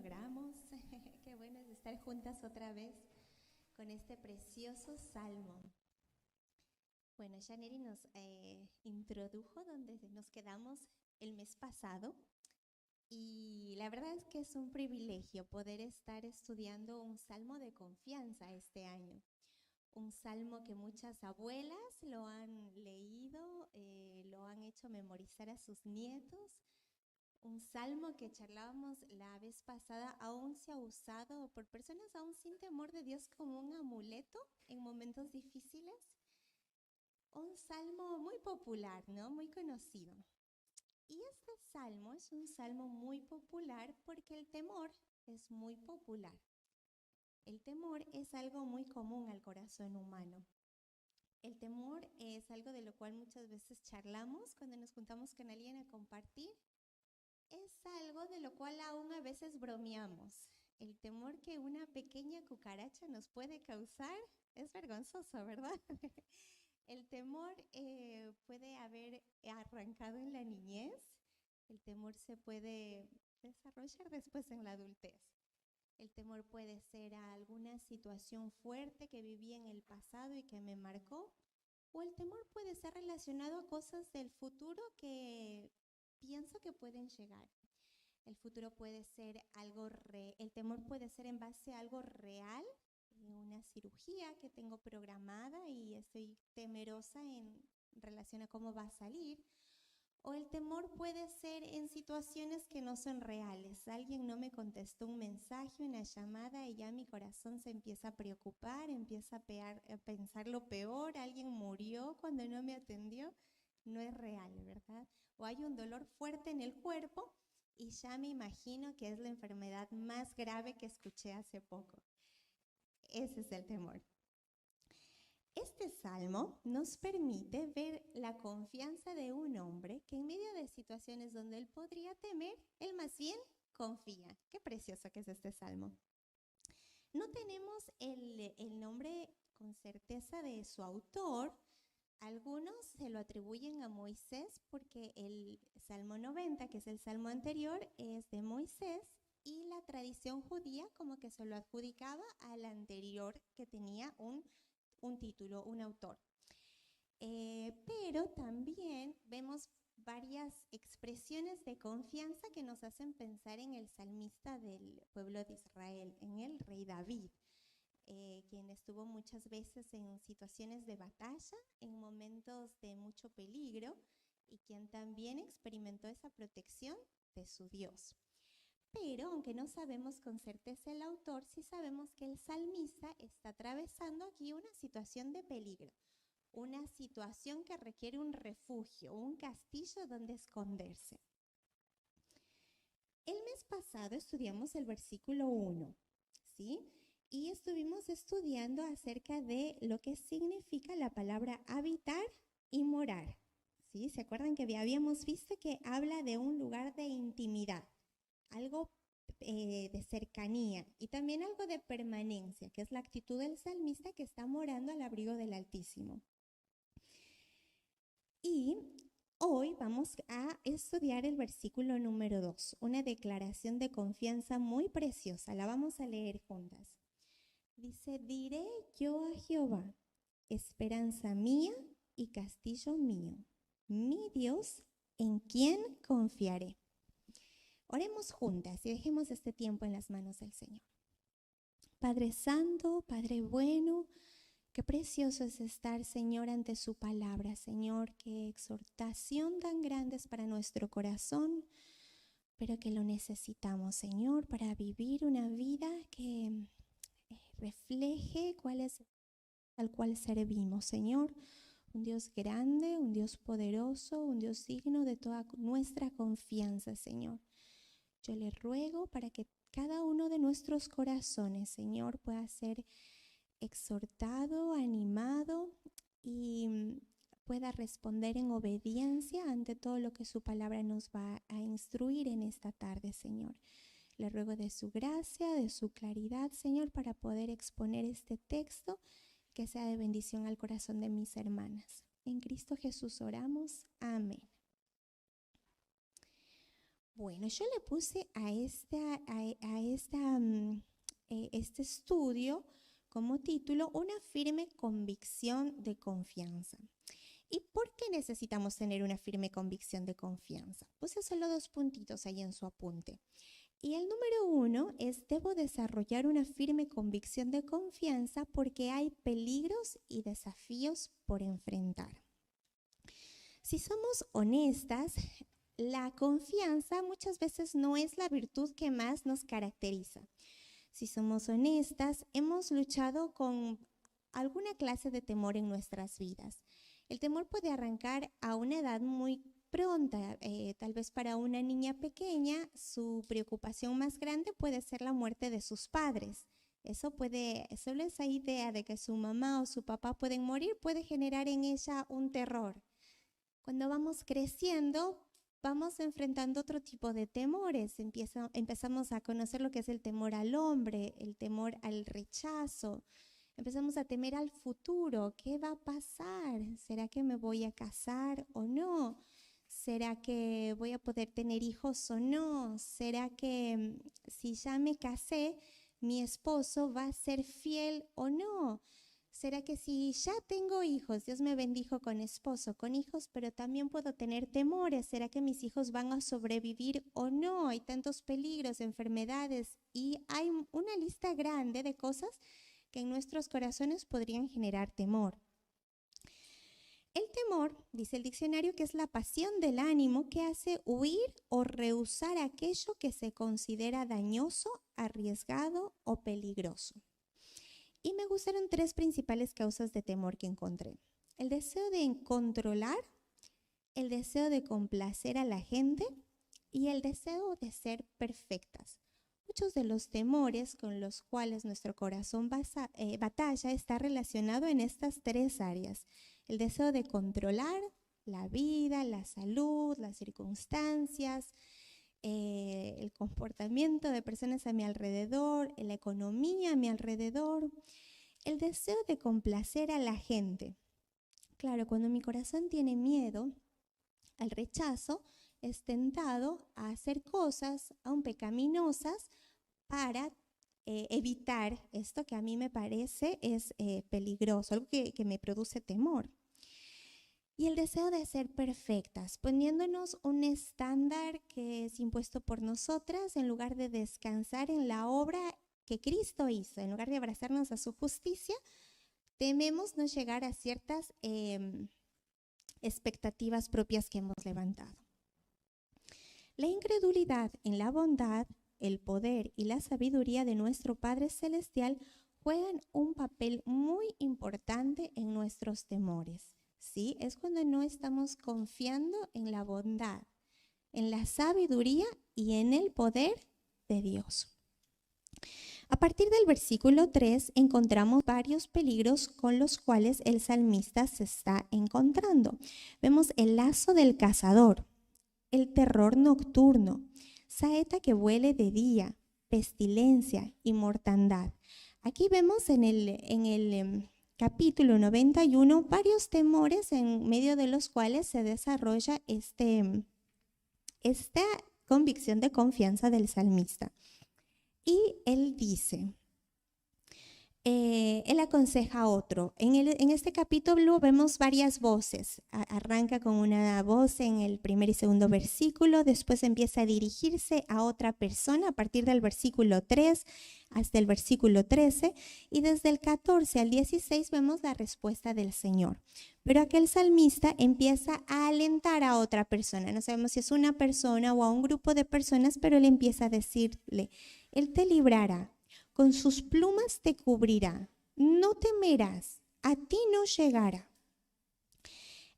logramos. Qué bueno es estar juntas otra vez con este precioso salmo. Bueno, ya Neri nos introdujo donde nos quedamos el mes pasado y la verdad es que es un privilegio poder estar estudiando un salmo de confianza este año. Un salmo que muchas abuelas lo han leído, lo han hecho memorizar a sus nietos. Un salmo que charlábamos la vez pasada aún se ha usado por personas aún sin temor de Dios como un amuleto en momentos difíciles. Un salmo muy popular, ¿no? Muy conocido. Y este salmo es un salmo muy popular porque el temor es muy popular. El temor es algo muy común al corazón humano. El temor es algo de lo cual muchas veces charlamos cuando nos juntamos con alguien a compartir. Es algo de lo cual aún a veces bromeamos. El temor que una pequeña cucaracha nos puede causar es vergonzoso, ¿verdad? El temor puede haber arrancado en la niñez. El temor se puede desarrollar después en la adultez. El temor puede ser a alguna situación fuerte que viví en el pasado y que me marcó. O el temor puede ser relacionado a cosas del futuro que pienso que pueden llegar. El futuro puede ser el temor puede ser en base a algo real, una cirugía que tengo programada y estoy temerosa en relación a cómo va a salir. O el temor puede ser en situaciones que no son reales. Alguien no me contestó un mensaje, una llamada y ya mi corazón se empieza a preocupar, empieza a pensar lo peor, alguien murió cuando no me atendió. No es real, ¿verdad? O hay un dolor fuerte en el cuerpo y ya me imagino que es la enfermedad más grave que escuché hace poco. Ese es el temor. Este salmo nos permite ver la confianza de un hombre que en medio de situaciones donde él podría temer, él más bien confía. Qué precioso que es este salmo. No tenemos el nombre con certeza de su autor. Algunos se lo atribuyen a Moisés porque el Salmo 90, que es el salmo anterior, es de Moisés y la tradición judía como que se lo adjudicaba al anterior que tenía un título, un autor. Pero también vemos varias expresiones de confianza que nos hacen pensar en el salmista del pueblo de Israel, en el rey David, quien estuvo muchas veces en situaciones de batalla, en momentos de mucho peligro, y quien también experimentó esa protección de su Dios. Pero, aunque no sabemos con certeza el autor, sí sabemos que el salmista está atravesando aquí una situación de peligro, una situación que requiere un refugio, un castillo donde esconderse. El mes pasado estudiamos el versículo 1, ¿sí? Y estuvimos estudiando acerca de lo que significa la palabra habitar y morar, ¿sí? ¿Se acuerdan que habíamos visto que habla de un lugar de intimidad? Algo de cercanía y también algo de permanencia, que es la actitud del salmista que está morando al abrigo del Altísimo. Y hoy vamos a estudiar el versículo número 2, una declaración de confianza muy preciosa. La vamos a leer juntas. Dice, diré yo a Jehová, esperanza mía y castillo mío, mi Dios, en quien confiaré. Oremos juntas y dejemos este tiempo en las manos del Señor. Padre Santo, Padre bueno, qué precioso es estar, Señor, ante su palabra. Señor, qué exhortación tan grande es para nuestro corazón, pero que lo necesitamos, Señor, para vivir una vida que refleje al cual servimos, Señor. Un Dios grande, un Dios poderoso, un Dios digno de toda nuestra confianza, Señor. Yo le ruego para que cada uno de nuestros corazones, Señor, pueda ser exhortado, animado y pueda responder en obediencia ante todo lo que su palabra nos va a instruir en esta tarde, Señor. Le ruego de su gracia, de su claridad, Señor, para poder exponer este texto que sea de bendición al corazón de mis hermanas. En Cristo Jesús oramos. Amén. Bueno, yo le puse a este estudio como título, Una firme convicción de confianza. ¿Y por qué necesitamos tener una firme convicción de confianza? Puse solo 2 puntitos ahí en su apunte. Y el número 1 es, debo desarrollar una firme convicción de confianza porque hay peligros y desafíos por enfrentar. Si somos honestas, la confianza muchas veces no es la virtud que más nos caracteriza. Si somos honestas, hemos luchado con alguna clase de temor en nuestras vidas. El temor puede arrancar a una edad muy pronta. Tal vez para una niña pequeña, su preocupación más grande puede ser la muerte de sus padres. Solo esa idea de que su mamá o su papá pueden morir puede generar en ella un terror. Cuando vamos creciendo, vamos enfrentando otro tipo de temores. Empezamos a conocer lo que es el temor al hombre, el temor al rechazo. Empezamos a temer al futuro. ¿Qué va a pasar? ¿Será que me voy a casar o no? ¿Será que voy a poder tener hijos o no? ¿Será que si ya me casé, mi esposo va a ser fiel o no? ¿Será que si ya tengo hijos, Dios me bendijo con esposo, con hijos, pero también puedo tener temores? ¿Será que mis hijos van a sobrevivir o no? Hay tantos peligros, enfermedades y hay una lista grande de cosas que en nuestros corazones podrían generar temor. El temor, dice el diccionario, que es la pasión del ánimo que hace huir o rehusar aquello que se considera dañoso, arriesgado o peligroso. Y me gustaron 3 principales causas de temor que encontré. El deseo de controlar, el deseo de complacer a la gente y el deseo de ser perfectas. Muchos de los temores con los cuales nuestro corazón batalla está relacionado en estas 3 áreas. El deseo de controlar la vida, la salud, las circunstancias, el comportamiento de personas a mi alrededor, la economía a mi alrededor, el deseo de complacer a la gente. Claro, cuando mi corazón tiene miedo al rechazo, es tentado a hacer cosas aún pecaminosas para evitar esto que a mí me parece es peligroso, algo que me produce temor. Y el deseo de ser perfectas, poniéndonos un estándar que es impuesto por nosotras en lugar de descansar en la obra que Cristo hizo, en lugar de abrazarnos a su justicia, tememos no llegar a ciertas expectativas propias que hemos levantado. La incredulidad en la bondad, el poder y la sabiduría de nuestro Padre Celestial juegan un papel muy importante en nuestros temores. ¿Sí? Es cuando no estamos confiando en la bondad, en la sabiduría y en el poder de Dios. A partir del versículo 3 encontramos varios peligros con los cuales el salmista se está encontrando. Vemos el lazo del cazador, el terror nocturno, saeta que vuele de día, pestilencia y mortandad. Aquí vemos en el capítulo 91 varios temores en medio de los cuales se desarrolla esta convicción de confianza del salmista. Y él dice, él aconseja a otro. En este capítulo vemos varias voces. Arranca con una voz en el primer y segundo versículo, después empieza a dirigirse a otra persona a partir del versículo 3 hasta el versículo 13, y desde el 14 al 16 vemos la respuesta del Señor. Pero aquel salmista empieza a alentar a otra persona. No sabemos si es una persona o a un grupo de personas, pero él empieza a decirle, Él te librará. Con sus plumas te cubrirá, no temerás, a ti no llegará.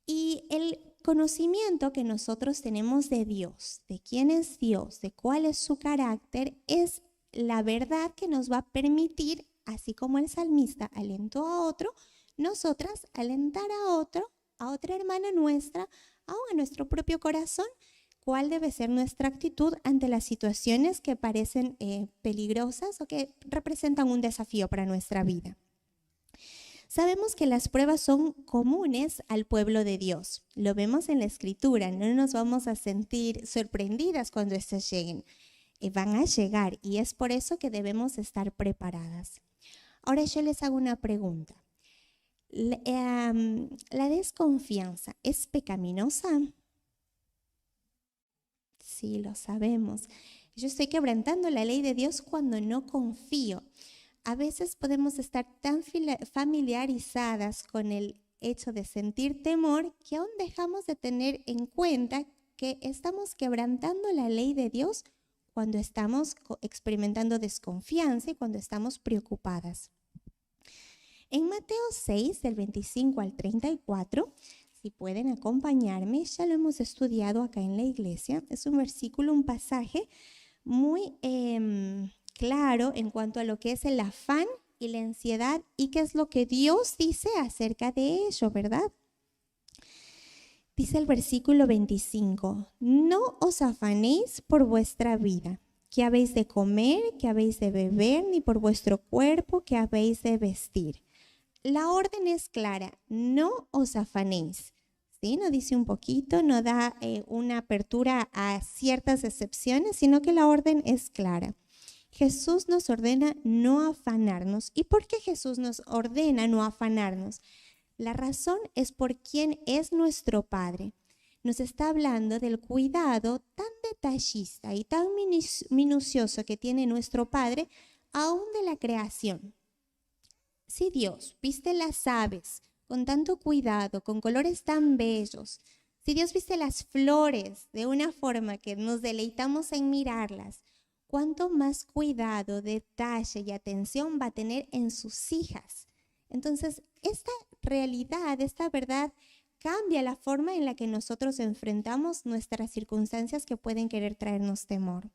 Y el conocimiento que nosotros tenemos de Dios, de quién es Dios, de cuál es su carácter, es la verdad que nos va a permitir, así como el salmista alentó a otro, nosotras alentar a otra hermana nuestra, aún a nuestro propio corazón, cuál debe ser nuestra actitud ante las situaciones que parecen peligrosas o que representan un desafío para nuestra vida. Sabemos que las pruebas son comunes al pueblo de Dios. Lo vemos en la Escritura, no nos vamos a sentir sorprendidas cuando estas lleguen. van a llegar y es por eso que debemos estar preparadas. Ahora yo les hago una pregunta. ¿La desconfianza es pecaminosa? Sí, lo sabemos. Yo estoy quebrantando la ley de Dios cuando no confío. A veces podemos estar tan familiarizadas con el hecho de sentir temor que aún dejamos de tener en cuenta que estamos quebrantando la ley de Dios cuando estamos experimentando desconfianza y cuando estamos preocupadas. En Mateo 6, del 25 al 34, si pueden acompañarme, ya lo hemos estudiado acá en la iglesia. Es un versículo, un pasaje muy claro en cuanto a lo que es el afán y la ansiedad y qué es lo que Dios dice acerca de ello, ¿verdad? Dice el versículo 25, no os afanéis por vuestra vida, qué habéis de comer, qué habéis de beber, ni por vuestro cuerpo, qué habéis de vestir. La orden es clara, no os afanéis. ¿Sí? No dice un poquito, no da una apertura a ciertas excepciones, sino que la orden es clara. Jesús nos ordena no afanarnos. ¿Y por qué Jesús nos ordena no afanarnos? La razón es por quién es nuestro Padre. Nos está hablando del cuidado tan detallista y tan minucioso que tiene nuestro Padre, aún de la creación. Si Dios viste las aves con tanto cuidado, con colores tan bellos, si Dios viste las flores de una forma que nos deleitamos en mirarlas, ¿cuánto más cuidado, detalle y atención va a tener en sus hijas? Entonces, esta realidad, esta verdad, cambia la forma en la que nosotros enfrentamos nuestras circunstancias que pueden querer traernos temor.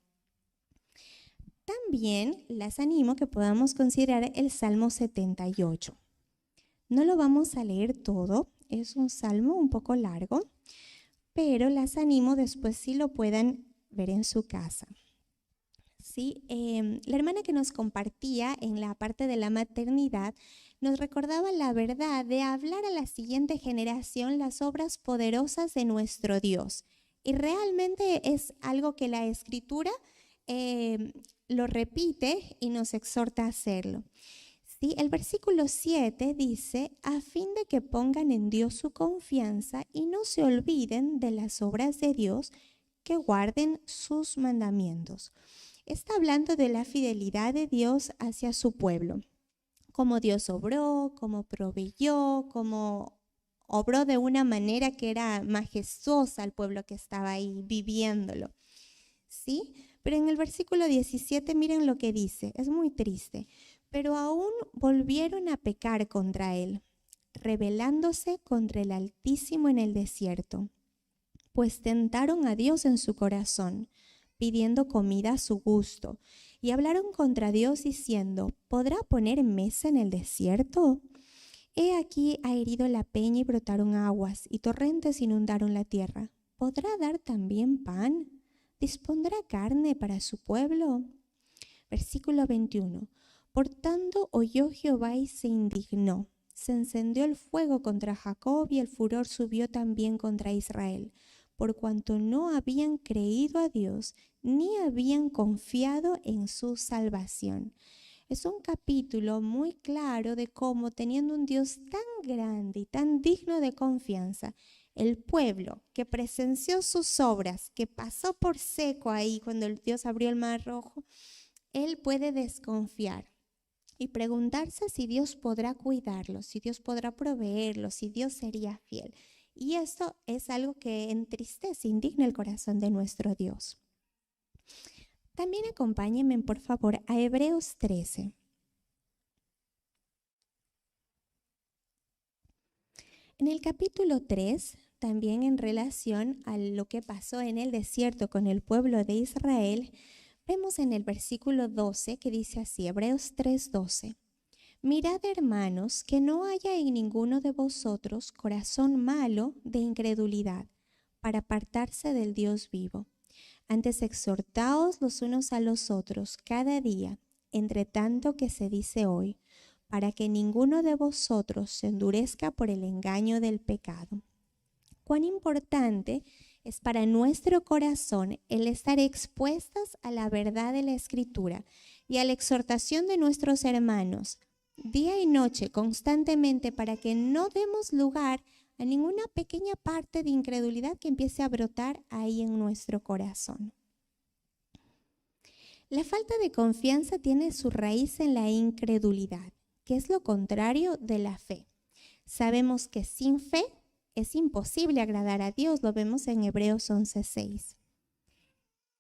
También las animo que podamos considerar el Salmo 78. No lo vamos a leer todo, es un salmo un poco largo, pero las animo después si lo puedan ver en su casa. ¿Sí? La hermana que nos compartía en la parte de la maternidad nos recordaba la verdad de hablar a la siguiente generación las obras poderosas de nuestro Dios. Y realmente es algo que la Escritura lo repite y nos exhorta a hacerlo. ¿Sí? El versículo 7 dice, a fin de que pongan en Dios su confianza y no se olviden de las obras de Dios, que guarden sus mandamientos. Está hablando de la fidelidad de Dios hacia su pueblo. Cómo Dios obró, cómo proveyó, cómo obró de una manera que era majestuosa al pueblo que estaba ahí viviéndolo. ¿Sí? Pero en el versículo 17 miren lo que dice, es muy triste. Pero aún volvieron a pecar contra él, rebelándose contra el Altísimo en el desierto, pues tentaron a Dios en su corazón, pidiendo comida a su gusto, y hablaron contra Dios diciendo, ¿podrá poner mesa en el desierto? He aquí ha herido la peña y brotaron aguas, y torrentes inundaron la tierra. ¿Podrá dar también pan? ¿Dispondrá carne para su pueblo? Versículo 21. Por tanto oyó Jehová y se indignó. Se encendió el fuego contra Jacob y el furor subió también contra Israel, por cuanto no habían creído a Dios ni habían confiado en su salvación. Es un capítulo muy claro de cómo, teniendo un Dios tan grande y tan digno de confianza, el pueblo que presenció sus obras, que pasó por seco ahí cuando el Dios abrió el mar rojo, él puede desconfiar y preguntarse si Dios podrá cuidarlo, si Dios podrá proveerlo, si Dios sería fiel. Y esto es algo que entristece, indigna el corazón de nuestro Dios. También acompáñenme, por favor, a Hebreos 13. En el capítulo 3, también en relación a lo que pasó en el desierto con el pueblo de Israel, vemos en el versículo 12 que dice así, Hebreos 3:12. Mirad, hermanos, que no haya en ninguno de vosotros corazón malo de incredulidad para apartarse del Dios vivo. Antes exhortaos los unos a los otros cada día, entre tanto que se dice hoy, para que ninguno de vosotros se endurezca por el engaño del pecado. Cuán importante es para nuestro corazón el estar expuestas a la verdad de la Escritura y a la exhortación de nuestros hermanos, día y noche, constantemente, para que no demos lugar a ninguna pequeña parte de incredulidad que empiece a brotar ahí en nuestro corazón. La falta de confianza tiene su raíz en la incredulidad, que es lo contrario de la fe. Sabemos que sin fe es imposible agradar a Dios, lo vemos en Hebreos 11:6.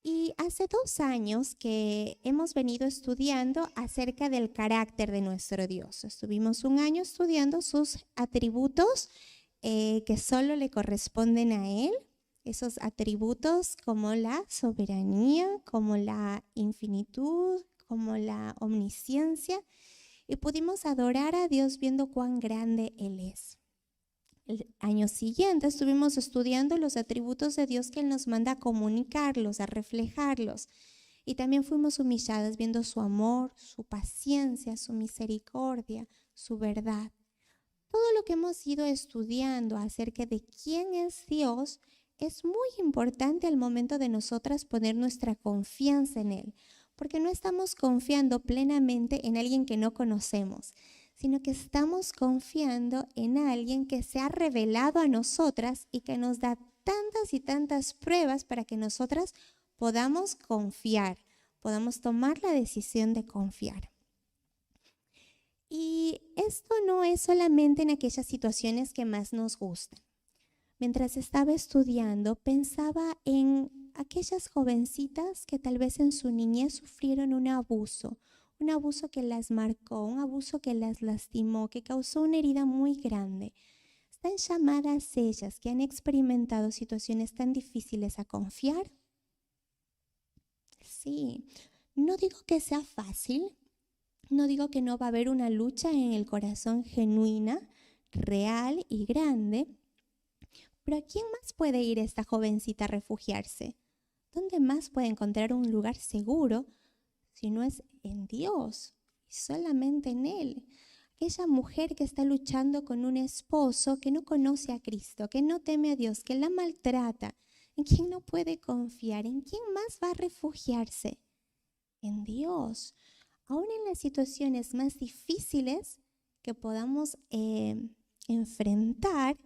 Y hace 2 años que hemos venido estudiando acerca del carácter de nuestro Dios. Estuvimos 1 año estudiando sus atributos que solo le corresponden a Él. Esos atributos como la soberanía, como la infinitud, como la omnisciencia. Y pudimos adorar a Dios viendo cuán grande Él es. El año siguiente estuvimos estudiando los atributos de Dios que Él nos manda a comunicarlos, a reflejarlos. Y también fuimos humilladas viendo su amor, su paciencia, su misericordia, su verdad. Todo lo que hemos ido estudiando acerca de quién es Dios es muy importante al momento de nosotras poner nuestra confianza en Él, porque no estamos confiando plenamente en alguien que no conocemos, sino que estamos confiando en alguien que se ha revelado a nosotras y que nos da tantas y tantas pruebas para que nosotras podamos confiar, podamos tomar la decisión de confiar. Y esto no es solamente en aquellas situaciones que más nos gustan. Mientras estaba estudiando, pensaba en aquellas jovencitas que tal vez en su niñez sufrieron un abuso que las marcó, un abuso que las lastimó, que causó una herida muy grande. ¿Están llamadas ellas que han experimentado situaciones tan difíciles a confiar? Sí, no digo que sea fácil, no digo que no va a haber una lucha en el corazón genuina, real y grande. Pero ¿a quién más puede ir esta jovencita a refugiarse? ¿Dónde más puede encontrar un lugar seguro si no es en Dios y solamente en Él? Aquella mujer que está luchando con un esposo que no conoce a Cristo, que no teme a Dios, que la maltrata, ¿en quién no puede confiar? ¿En quién más va a refugiarse? En Dios. Aún en las situaciones más difíciles que podamos enfrentar,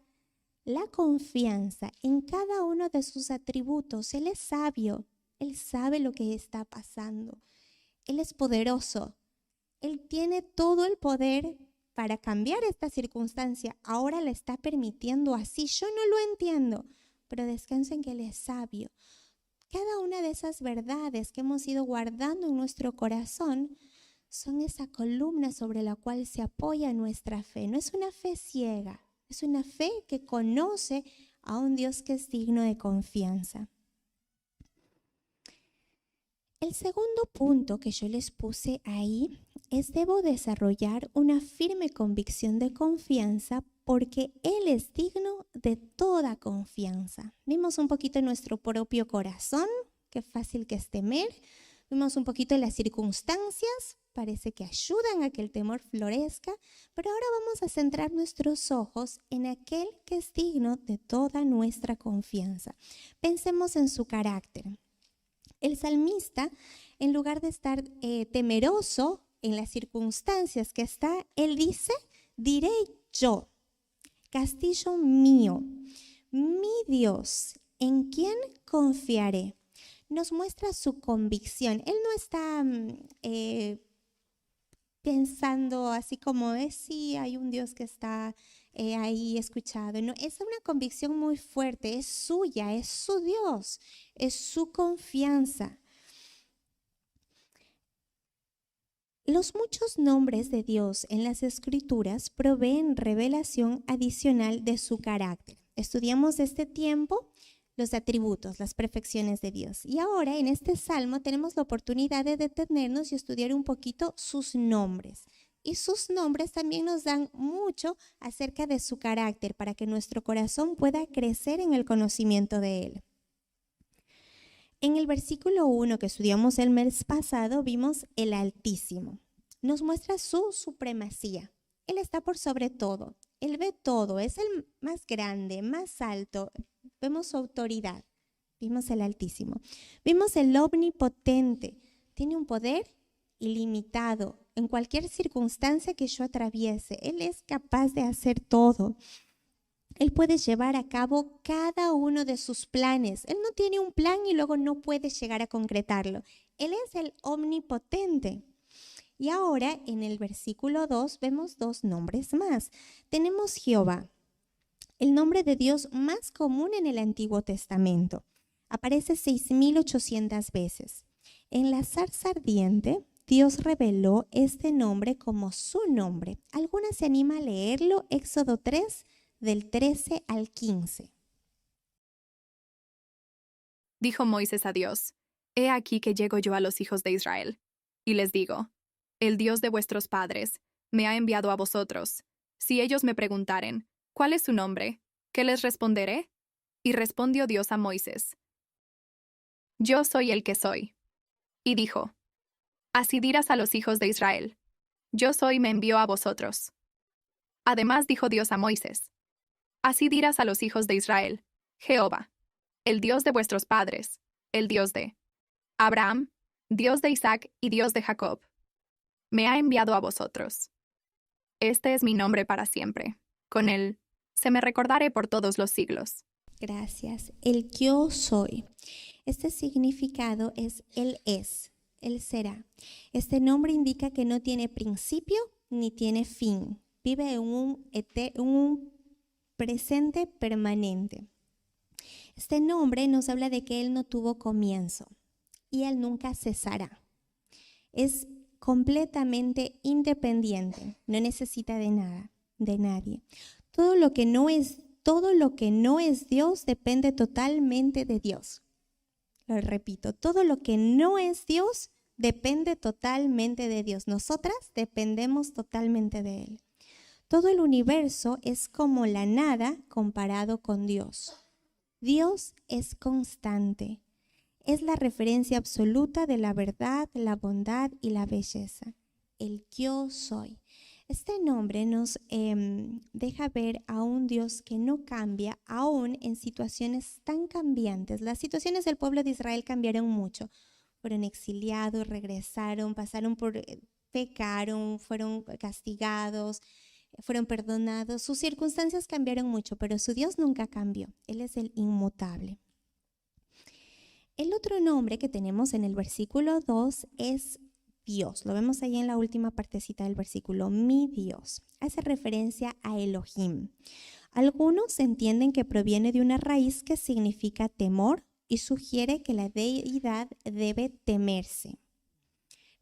la confianza en cada uno de sus atributos. Él es sabio, Él sabe lo que está pasando. Él es poderoso, Él tiene todo el poder para cambiar esta circunstancia. Ahora la está permitiendo así. Yo no lo entiendo, pero descansa en que Él es sabio. Cada una de esas verdades que hemos ido guardando en nuestro corazón son esa columna sobre la cual se apoya nuestra fe. No es una fe ciega. Es una fe que conoce a un Dios que es digno de confianza. El segundo punto que yo les puse ahí es: debo desarrollar una firme convicción de confianza porque Él es digno de toda confianza. Vimos un poquito nuestro propio corazón, qué fácil que es temer. Vimos un poquito las circunstancias, parece que ayudan a que el temor florezca, pero ahora vamos a centrar nuestros ojos en aquel que es digno de toda nuestra confianza. Pensemos en su carácter. El salmista, en lugar de estar temeroso en las circunstancias que está, él dice: diré yo, castillo mío, mi Dios, ¿en quién confiaré? Nos muestra su convicción. Él no está pensando así como sí, hay un Dios que está ahí escuchado. No, es una convicción muy fuerte, es suya, es su Dios, es su confianza. Los muchos nombres de Dios en las Escrituras proveen revelación adicional de su carácter. Estudiamos este tiempo los atributos, las perfecciones de Dios. Y ahora en este salmo tenemos la oportunidad de detenernos y estudiar un poquito sus nombres. Y sus nombres también nos dan mucho acerca de su carácter para que nuestro corazón pueda crecer en el conocimiento de Él. En el versículo 1 que estudiamos el mes pasado vimos el Altísimo. Nos muestra su supremacía. Él está por sobre todo. Él ve todo. Es el más grande, más alto. Vemos su autoridad. vimos el Altísimo. Vimos el Omnipotente, tiene un poder ilimitado en cualquier circunstancia que yo atraviese. Él es capaz de hacer todo. Él puede llevar a cabo cada uno de sus planes. Él no tiene un plan y luego no puede llegar a concretarlo. Él es el omnipotente. Y ahora en el versículo 2 vemos dos nombres más. Tenemos Jehová, el nombre de Dios más común en el Antiguo Testamento. Aparece 6.800 veces. En la zarza ardiente, Dios reveló este nombre como su nombre. ¿Alguna se anima a leerlo? Éxodo 3, del 13 al 15. Dijo Moisés a Dios: He aquí que llego yo a los hijos de Israel, y les digo: El Dios de vuestros padres me ha enviado a vosotros. Si ellos me preguntaren: ¿Cuál es su nombre?, ¿qué les responderé? Y respondió Dios a Moisés: Yo soy el que soy. Y dijo: Así dirás a los hijos de Israel: Yo soy me envió a vosotros. Además dijo Dios a Moisés: Así dirás a los hijos de Israel: Jehová, el Dios de vuestros padres, el Dios de Abraham, Dios de Isaac y Dios de Jacob, me ha enviado a vosotros. Este es mi nombre para siempre. Con él se me recordaré por todos los siglos. Gracias. El yo soy. Este significado es Él es, Él será. Este nombre indica que no tiene principio ni tiene fin. Vive en un presente permanente. Este nombre nos habla de que Él no tuvo comienzo y Él nunca cesará. Es completamente independiente, no necesita de nada, de nadie. Todo lo que no es Dios depende totalmente de Dios. Lo repito, todo lo que no es Dios depende totalmente de Dios. Nosotras dependemos totalmente de Él. Todo el universo es como la nada comparado con Dios. Dios es constante. Es la referencia absoluta de la verdad, la bondad y la belleza. El yo soy. Este nombre nos deja ver a un Dios que no cambia aún en situaciones tan cambiantes. Las situaciones del pueblo de Israel cambiaron mucho. Fueron exiliados, regresaron, pecaron, fueron castigados, fueron perdonados. Sus circunstancias cambiaron mucho, pero su Dios nunca cambió. Él es el inmutable. El otro nombre que tenemos en el versículo 2 es Dios. Lo vemos ahí en la última partecita del versículo, mi Dios. Hace referencia a Elohim. Algunos entienden que proviene de una raíz que significa temor y sugiere que la deidad debe temerse,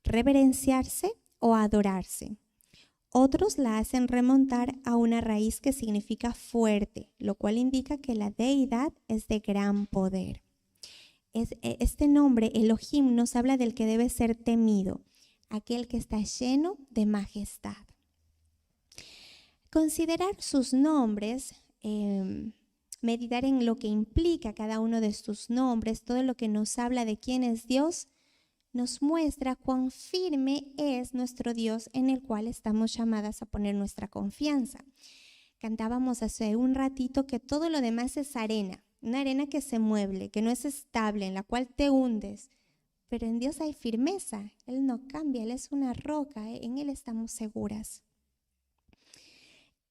reverenciarse o adorarse. Otros la hacen remontar a una raíz que significa fuerte, lo cual indica que la deidad es de gran poder. Este nombre, Elohim, nos habla del que debe ser temido, aquel que está lleno de majestad. Considerar sus nombres, meditar en lo que implica cada uno de estos nombres, todo lo que nos habla de quién es Dios, nos muestra cuán firme es nuestro Dios en el cual estamos llamadas a poner nuestra confianza. Cantábamos hace un ratito que todo lo demás es arena, una arena que se mueve, que no es estable, en la cual te hundes. Pero en Dios hay firmeza, Él no cambia, Él es una roca, en Él estamos seguras.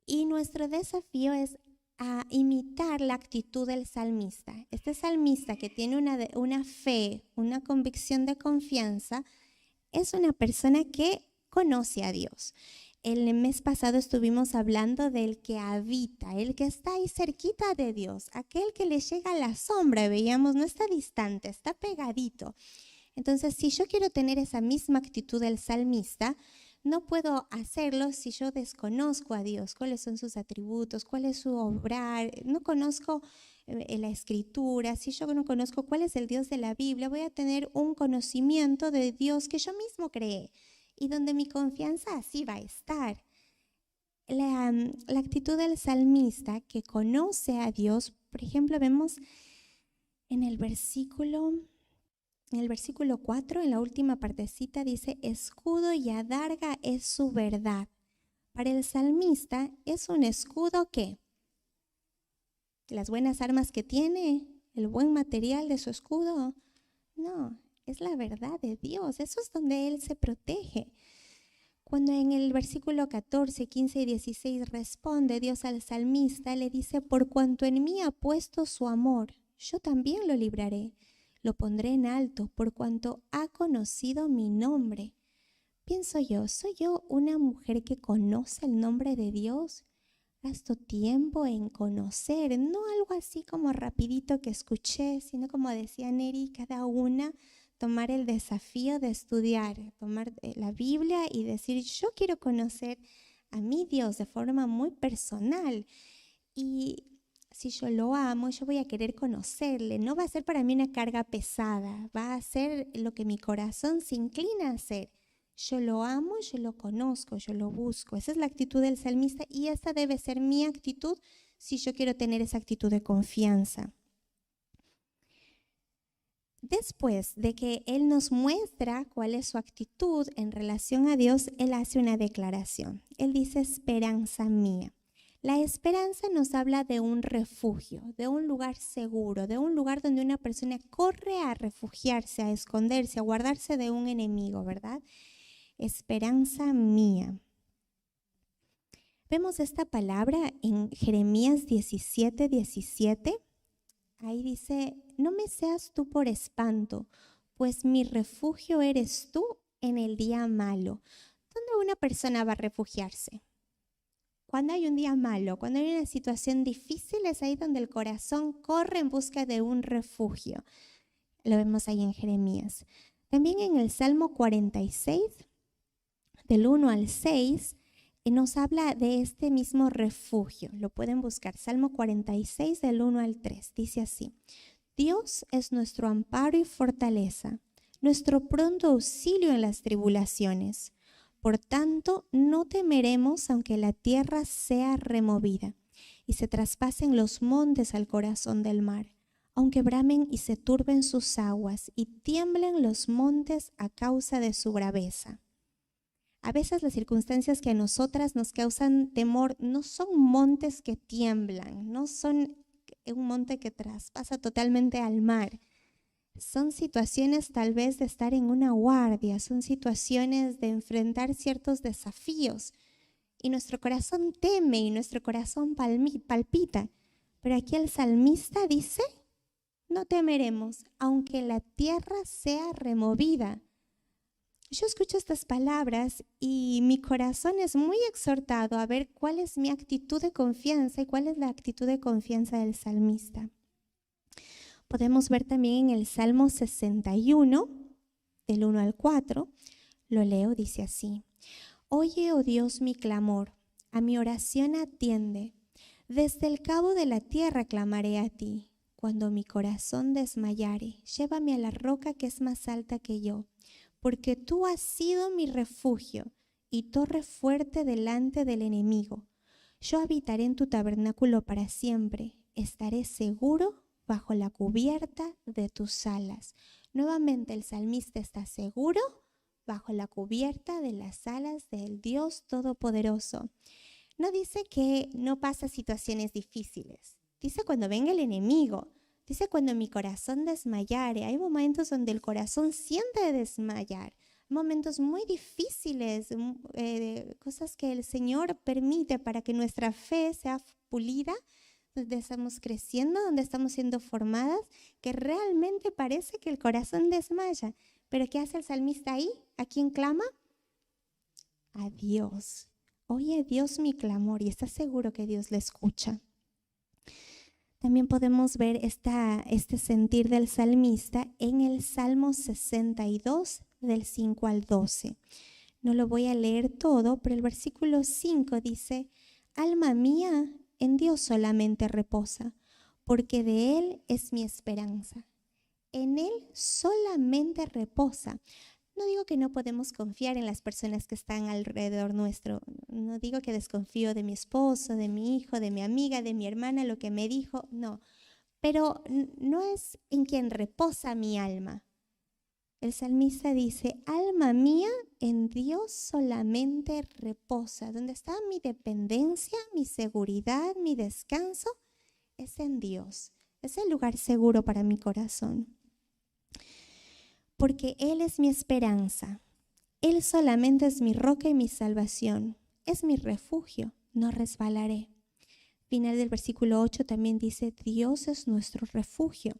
Y nuestro desafío es a imitar la actitud del salmista. Este salmista que tiene una fe, una convicción de confianza, es una persona que conoce a Dios. El mes pasado estuvimos hablando del que habita, el que está ahí cerquita de Dios, aquel que le llega a la sombra, veíamos, no está distante, está pegadito. Entonces, si yo quiero tener esa misma actitud del salmista, no puedo hacerlo si yo desconozco a Dios, cuáles son sus atributos, cuál es su obrar, no conozco la escritura, si yo no conozco cuál es el Dios de la Biblia, voy a tener un conocimiento de Dios que yo mismo creé y donde mi confianza así va a estar. La actitud del salmista que conoce a Dios, por ejemplo, vemos en el versículo 4, en la última partecita, dice: escudo y adarga es su verdad. Para el salmista es un escudo que las buenas armas que tiene, el buen material de su escudo. No, es la verdad de Dios. Eso es donde Él se protege. Cuando en el versículo 14, 15 y 16 responde Dios al salmista, le dice: por cuanto en mí ha puesto su amor, yo también lo libraré. Lo pondré en alto por cuanto ha conocido mi nombre. Pienso yo, ¿soy yo una mujer que conoce el nombre de Dios? Gasto tiempo en conocer, no algo así como rapidito que escuché, sino como decía Neri, cada una tomar el desafío de estudiar, tomar la Biblia y decir: yo quiero conocer a mi Dios de forma muy personal. Y si yo lo amo, yo voy a querer conocerle. No va a ser para mí una carga pesada, va a ser lo que mi corazón se inclina a hacer. Yo lo amo, yo lo conozco, yo lo busco. Esa es la actitud del salmista y esa debe ser mi actitud si yo quiero tener esa actitud de confianza. Después de que Él nos muestra cuál es su actitud en relación a Dios, Él hace una declaración. Él dice: esperanza mía. La esperanza nos habla de un refugio, de un lugar seguro, de un lugar donde una persona corre a refugiarse, a esconderse, a guardarse de un enemigo, ¿verdad? Esperanza mía. Vemos esta palabra en Jeremías 17, 17. Ahí dice: no me seas tú por espanto, pues mi refugio eres tú en el día malo. ¿Dónde una persona va a refugiarse? Cuando hay un día malo, cuando hay una situación difícil, es ahí donde el corazón corre en busca de un refugio. Lo vemos ahí en Jeremías. También en el Salmo 46, del 1 al 6, nos habla de este mismo refugio. Lo pueden buscar. Salmo 46, del 1 al 3. Dice así: Dios es nuestro amparo y fortaleza, nuestro pronto auxilio en las tribulaciones. Por tanto, no temeremos aunque la tierra sea removida y se traspasen los montes al corazón del mar, aunque bramen y se turben sus aguas y tiemblen los montes a causa de su braveza. A veces las circunstancias que a nosotras nos causan temor no son montes que tiemblan, no son un monte que traspasa totalmente al mar. Son situaciones tal vez de estar en una guardia, son situaciones de enfrentar ciertos desafíos. Y nuestro corazón teme y nuestro corazón palpita. Pero aquí el salmista dice: no temeremos, aunque la tierra sea removida. Yo escucho estas palabras y mi corazón es muy exhortado a ver cuál es mi actitud de confianza y cuál es la actitud de confianza del salmista. Podemos ver también en el Salmo 61, del 1 al 4, lo leo, dice así: Oye, oh Dios, mi clamor, a mi oración atiende. Desde el cabo de la tierra clamaré a ti. Cuando mi corazón desmayare, llévame a la roca que es más alta que yo, porque tú has sido mi refugio y torre fuerte delante del enemigo. Yo habitaré en tu tabernáculo para siempre, estaré seguro bajo la cubierta de tus alas. Nuevamente el salmista está seguro bajo la cubierta de las alas del Dios Todopoderoso. No dice que no pasa situaciones difíciles, dice cuando venga el enemigo, dice cuando mi corazón desmayare. Hay momentos donde el corazón siente desmayar, momentos muy difíciles, cosas que el Señor permite para que nuestra fe sea pulida, donde estamos creciendo, donde estamos siendo formadas, que realmente parece que el corazón desmaya. Pero ¿qué hace el salmista ahí? ¿A quién clama? A Dios. Oye, Dios, mi clamor, y está seguro que Dios le escucha. También podemos ver este sentir del salmista en el Salmo 62, del 5 al 12. No lo voy a leer todo, pero el versículo 5 dice: Alma mía, en Dios solamente reposa, porque de Él es mi esperanza. En Él solamente reposa. No digo que no podemos confiar en las personas que están alrededor nuestro. No digo que desconfío de mi esposo, de mi hijo, de mi amiga, de mi hermana, lo que me dijo. No, pero no es en quien reposa mi alma. El salmista dice: alma mía, en Dios solamente reposa. ¿Dónde está mi dependencia, mi seguridad, mi descanso? Es en Dios. Es el lugar seguro para mi corazón. Porque Él es mi esperanza. Él solamente es mi roca y mi salvación. Es mi refugio, no resbalaré. Final del versículo 8 también dice, Dios es nuestro refugio.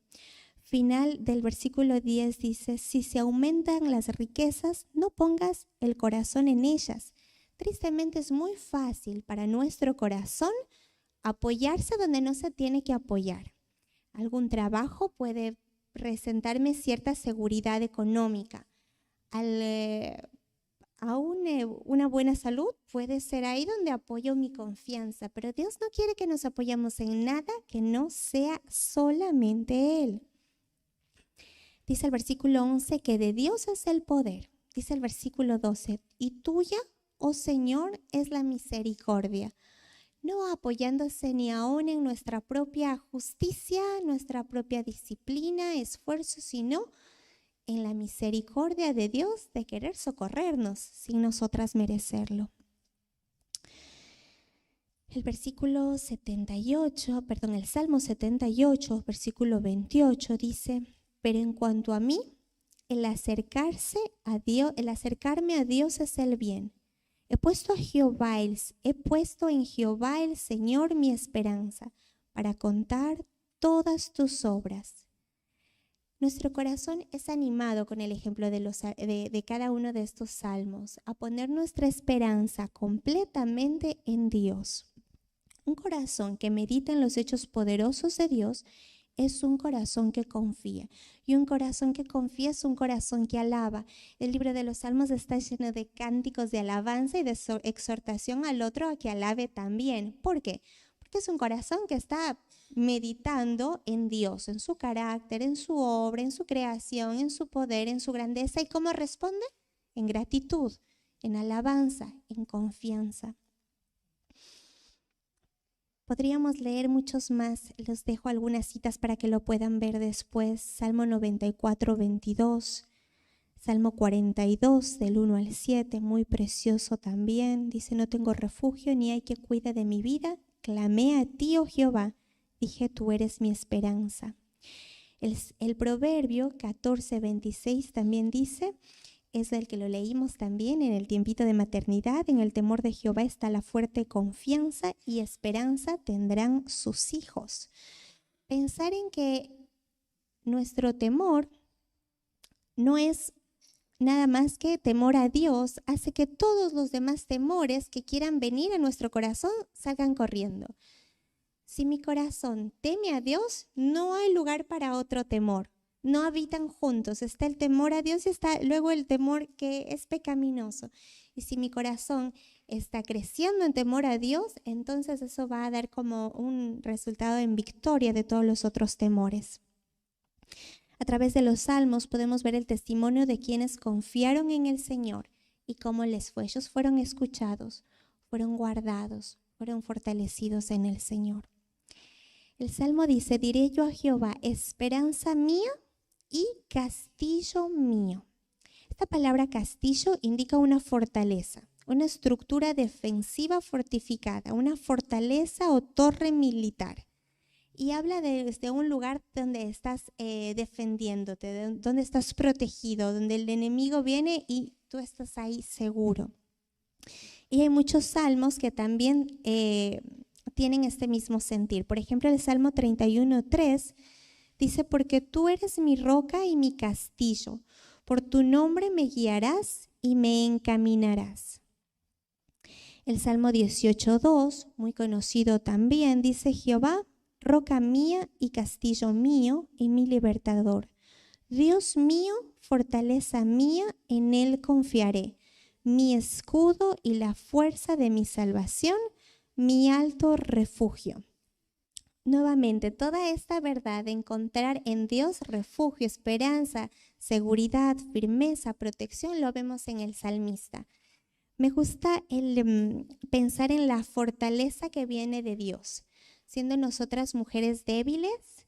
Final del versículo 10 dice, si se aumentan las riquezas, no pongas el corazón en ellas. Tristemente es muy fácil para nuestro corazón apoyarse donde no se tiene que apoyar. Algún trabajo puede presentarme cierta seguridad económica. Aún una buena salud puede ser ahí donde apoyo mi confianza, pero Dios no quiere que nos apoyemos en nada que no sea solamente Él. Dice el versículo 11 que de Dios es el poder. Dice el versículo 12, y tuya, oh Señor, es la misericordia. No apoyándose ni aún en nuestra propia justicia, nuestra propia disciplina, esfuerzo, sino en la misericordia de Dios de querer socorrernos sin nosotras merecerlo. El Salmo 78, versículo 28 dice, pero en cuanto a mí, el acercarme a Dios es el bien. He puesto en Jehová el Señor mi esperanza, para contar todas tus obras. Nuestro corazón es animado con el ejemplo de cada uno de estos salmos, a poner nuestra esperanza completamente en Dios. Un corazón que medita en los hechos poderosos de Dios es un corazón que confía. Y un corazón que confía es un corazón que alaba. El libro de los Salmos está lleno de cánticos de alabanza y de exhortación al otro a que alabe también. ¿Por qué? Porque es un corazón que está meditando en Dios, en su carácter, en su obra, en su creación, en su poder, en su grandeza. ¿Y cómo responde? En gratitud, en alabanza, en confianza. Podríamos leer muchos más, les dejo algunas citas para que lo puedan ver después. Salmo 94, 22, Salmo 42, del 1 al 7, muy precioso también. Dice, no tengo refugio ni hay que cuide de mi vida. Clamé a ti, oh Jehová, dije, tú eres mi esperanza. El Proverbio 14, 26 también dice, es el que lo leímos también en el tiempito de maternidad. En el temor de Jehová está la fuerte confianza y esperanza tendrán sus hijos. Pensar en que nuestro temor no es nada más que temor a Dios hace que todos los demás temores que quieran venir a nuestro corazón salgan corriendo. Si mi corazón teme a Dios, no hay lugar para otro temor. No habitan juntos, está el temor a Dios y está luego el temor que es pecaminoso. Y si mi corazón está creciendo en temor a Dios, entonces eso va a dar como un resultado en victoria de todos los otros temores. A través de los salmos podemos ver el testimonio de quienes confiaron en el Señor y cómo les fue. Ellos fueron escuchados, fueron guardados, fueron fortalecidos en el Señor. El Salmo dice, diré yo a Jehová, esperanza mía y castillo mío. Esta palabra castillo indica una fortaleza, una estructura defensiva fortificada, una fortaleza o torre militar. Y habla desde un lugar donde estás defendiéndote, donde estás protegido, donde el enemigo viene y tú estás ahí seguro. Y hay muchos salmos que también tienen este mismo sentir. Por ejemplo, el Salmo 31:3 dice, porque tú eres mi roca y mi castillo, por tu nombre me guiarás y me encaminarás. El Salmo 18:2, muy conocido también, dice, Jehová, roca mía y castillo mío y mi libertador. Dios mío, fortaleza mía, en él confiaré. Mi escudo y la fuerza de mi salvación, mi alto refugio. Nuevamente, toda esta verdad de encontrar en Dios refugio, esperanza, seguridad, firmeza, protección, lo vemos en el salmista. Me gusta pensar en la fortaleza que viene de Dios. Siendo nosotras mujeres débiles,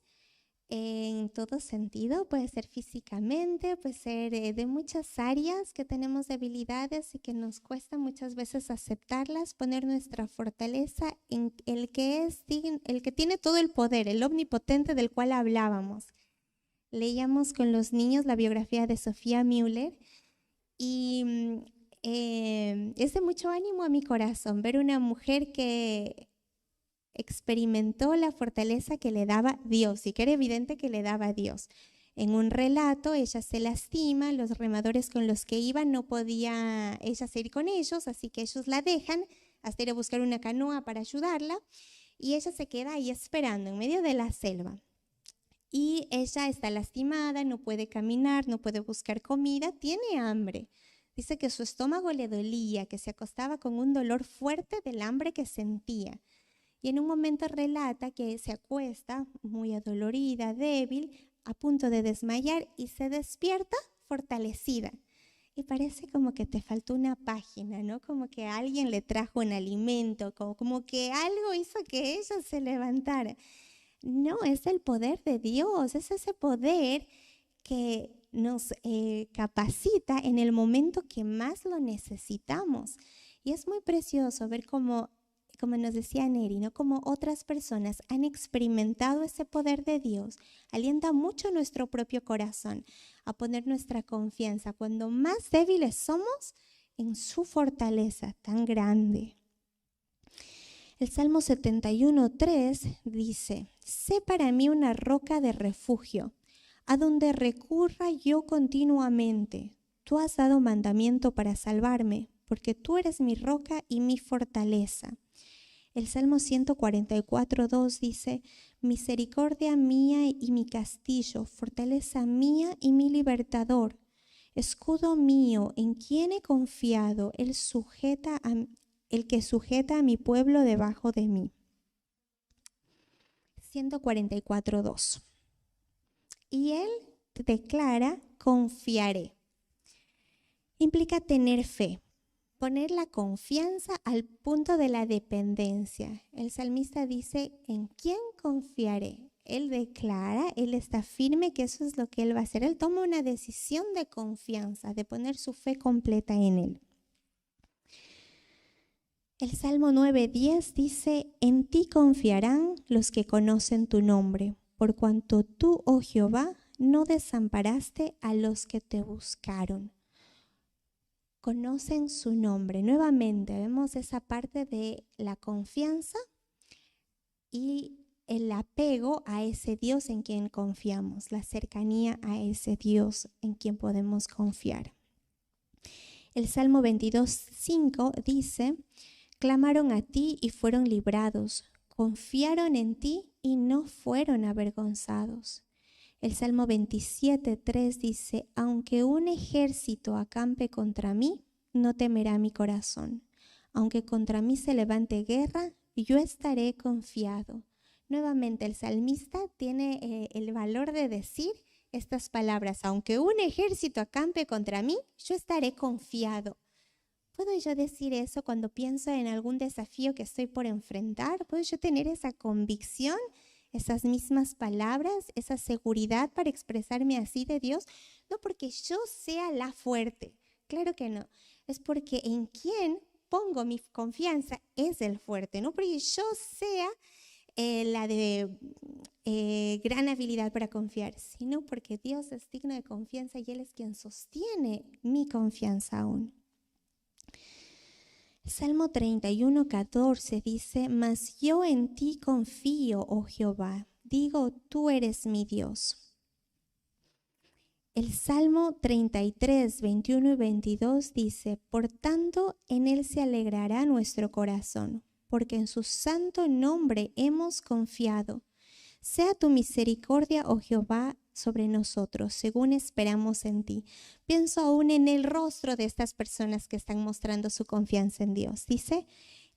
en todo sentido, puede ser físicamente, puede ser de muchas áreas que tenemos debilidades y que nos cuesta muchas veces aceptarlas, poner nuestra fortaleza en el que el que tiene todo el poder, el omnipotente del cual hablábamos. Leíamos con los niños la biografía de Sophia Muller y es de mucho ánimo a mi corazón ver una mujer que experimentó la fortaleza que le daba Dios y que era evidente que le daba Dios. En un relato ella se lastima, los remadores con los que iban no podía ella seguir con ellos, así que ellos la dejan hasta ir a buscar una canoa para ayudarla y ella se queda ahí esperando en medio de la selva. Y ella está lastimada, no puede caminar, no puede buscar comida, tiene hambre. Dice que su estómago le dolía, que se acostaba con un dolor fuerte del hambre que sentía. Y en un momento relata que se acuesta muy adolorida, débil, a punto de desmayar y se despierta fortalecida. Y parece como que te faltó una página, ¿no? Como que alguien le trajo un alimento, como que algo hizo que ella se levantara. No, es el poder de Dios, es ese poder que nos capacita en el momento que más lo necesitamos. Y es muy precioso ver cómo nos decía Neri, ¿no? Como otras personas han experimentado ese poder de Dios, alienta mucho nuestro propio corazón a poner nuestra confianza cuando más débiles somos en su fortaleza tan grande. El Salmo 71:3 dice: sé para mí una roca de refugio, a donde recurra yo continuamente. Tú has dado mandamiento para salvarme, porque tú eres mi roca y mi fortaleza. El Salmo 144:2 dice: misericordia mía y mi castillo, fortaleza mía y mi libertador, escudo mío, en quien he confiado, el que sujeta a mi pueblo debajo de mí. 144:2. Y él declara: confiaré. Implica tener fe, poner la confianza al punto de la dependencia. El salmista dice: ¿en quién confiaré? Él declara, él está firme que eso es lo que él va a hacer. Él toma una decisión de confianza, de poner su fe completa en él. El Salmo 9:10 dice: en ti confiarán los que conocen tu nombre, por cuanto tú, oh Jehová, no desamparaste a los que te buscaron. Conocen su nombre. Nuevamente vemos esa parte de la confianza y el apego a ese Dios en quien confiamos, la cercanía a ese Dios en quien podemos confiar. El Salmo 22:5 dice: clamaron a ti y fueron librados, confiaron en ti y no fueron avergonzados. El Salmo 27:3 dice: aunque un ejército acampe contra mí, no temerá mi corazón. Aunque contra mí se levante guerra, yo estaré confiado. Nuevamente el salmista tiene el valor de decir estas palabras: aunque un ejército acampe contra mí, yo estaré confiado. ¿Puedo yo decir eso cuando pienso en algún desafío que estoy por enfrentar? ¿Puedo yo tener esa convicción? Esas mismas palabras, esa seguridad para expresarme así de Dios, no porque yo sea la fuerte, claro que no, es porque en quien pongo mi confianza es el fuerte, no porque yo sea la de gran habilidad para confiar, sino porque Dios es digno de confianza y Él es quien sostiene mi confianza aún. Salmo 31:14 dice: mas yo en ti confío, oh Jehová, digo, tú eres mi Dios. El Salmo 33:21 y 22 dice: por tanto, en él se alegrará nuestro corazón, porque en su santo nombre hemos confiado. Sea tu misericordia, oh Jehová, sobre nosotros, según esperamos en ti. Pienso aún en el rostro de estas personas que están mostrando su confianza en Dios. Dice: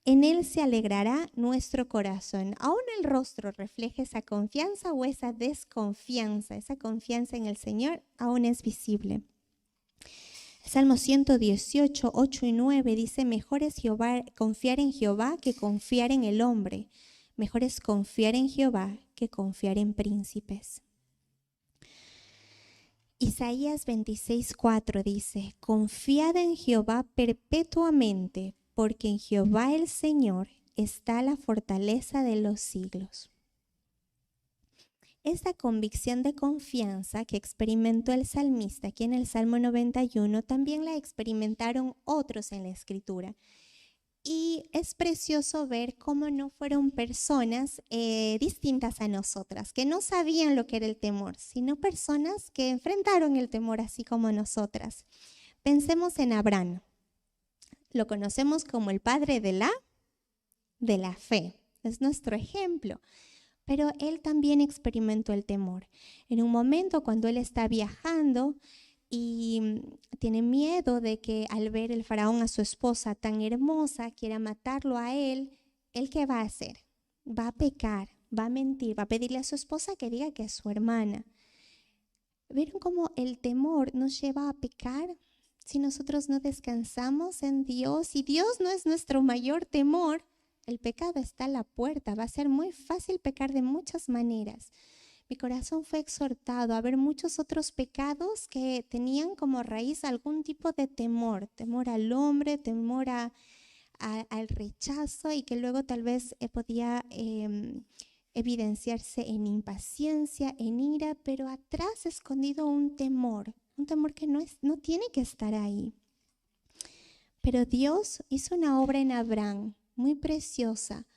en él se alegrará nuestro corazón. ¿Aún el rostro refleja esa confianza o esa desconfianza? Esa confianza en el Señor aún es visible. Salmo 118:8 y 9 dice: mejor es confiar en Jehová que confiar en el hombre. Mejor es confiar en Jehová que confiar en príncipes. Isaías 26:4 dice, confiad en Jehová perpetuamente, porque en Jehová el Señor está la fortaleza de los siglos. Esta convicción de confianza que experimentó el salmista aquí en el Salmo 91, también la experimentaron otros en la Escritura. Y es precioso ver cómo no fueron personas distintas a nosotras, que no sabían lo que era el temor, sino personas que enfrentaron el temor así como nosotras. Pensemos en Abraham. Lo conocemos como el padre de la fe. Es nuestro ejemplo. Pero él también experimentó el temor. En un momento cuando él está viajando y tiene miedo de que al ver el faraón a su esposa tan hermosa quiera matarlo a él, ¿él qué va a hacer? Va a pecar, va a mentir, va a pedirle a su esposa que diga que es su hermana. ¿Vieron cómo el temor nos lleva a pecar? Si nosotros no descansamos en Dios y Dios no es nuestro mayor temor, el pecado está a la puerta. Va a ser muy fácil pecar de muchas maneras. Mi corazón fue exhortado a ver muchos otros pecados que tenían como raíz algún tipo de temor. Temor al hombre, temor al rechazo y que luego tal vez podía evidenciarse en impaciencia, en ira, pero atrás escondido un temor que no tiene que estar ahí. Pero Dios hizo una obra en Abraham muy preciosa,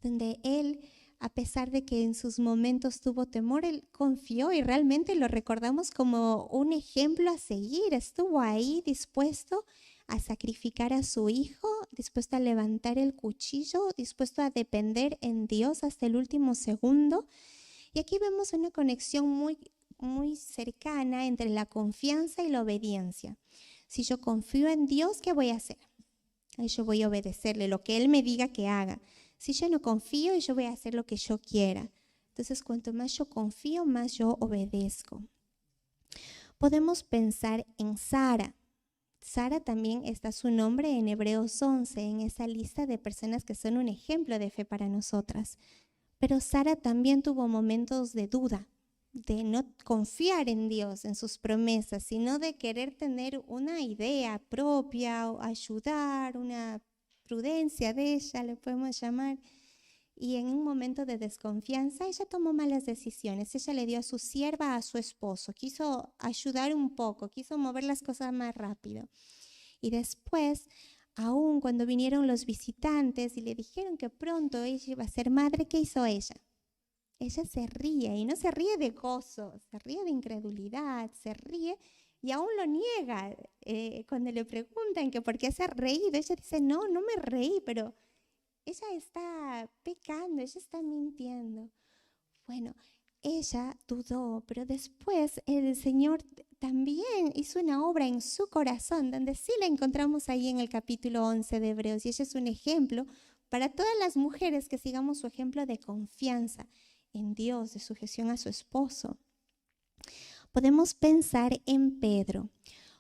donde él, a pesar de que en sus momentos tuvo temor, él confió y realmente lo recordamos como un ejemplo a seguir. Estuvo ahí dispuesto a sacrificar a su hijo, dispuesto a levantar el cuchillo, dispuesto a depender en Dios hasta el último segundo. Y aquí vemos una conexión muy cercana entre la confianza y la obediencia. Si yo confío en Dios, ¿qué voy a hacer? Yo voy a obedecerle lo que Él me diga que haga. Si yo no confío, yo voy a hacer lo que yo quiera. Entonces, cuanto más yo confío, más yo obedezco. Podemos pensar en Sara. Sara también está su nombre en Hebreos 11, en esa lista de personas que son un ejemplo de fe para nosotras. Pero Sara también tuvo momentos de duda, de no confiar en Dios, en sus promesas, sino de querer tener una idea propia o ayudar, una prudencia de ella, le podemos llamar. Y en un momento de desconfianza, ella tomó malas decisiones. Ella le dio a su sierva a su esposo, quiso ayudar un poco, quiso mover las cosas más rápido. Y después, aún cuando vinieron los visitantes y le dijeron que pronto ella iba a ser madre, ¿qué hizo ella? Ella se ríe y no se ríe de gozo, se ríe de incredulidad, se ríe y aún lo niega. Cuando le preguntan que por qué se ha reído, ella dice, no me reí, pero ella está pecando, ella está mintiendo. Bueno, ella dudó, pero después el Señor también hizo una obra en su corazón, donde sí la encontramos ahí en el capítulo 11 de Hebreos. Y ella es un ejemplo para todas las mujeres que sigamos su ejemplo de confianza en Dios, de sujeción a su esposo. Podemos pensar en Pedro,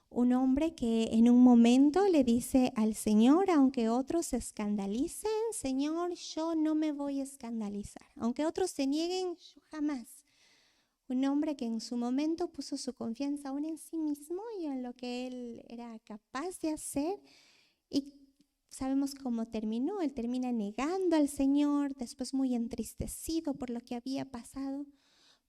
un hombre que en un momento le dice al Señor, aunque otros se escandalicen, Señor, yo no me voy a escandalizar. Aunque otros se nieguen, yo jamás. Un hombre que en su momento puso su confianza aún en sí mismo y en lo que él era capaz de hacer. Y sabemos cómo terminó. Él termina negando al Señor, después muy entristecido por lo que había pasado.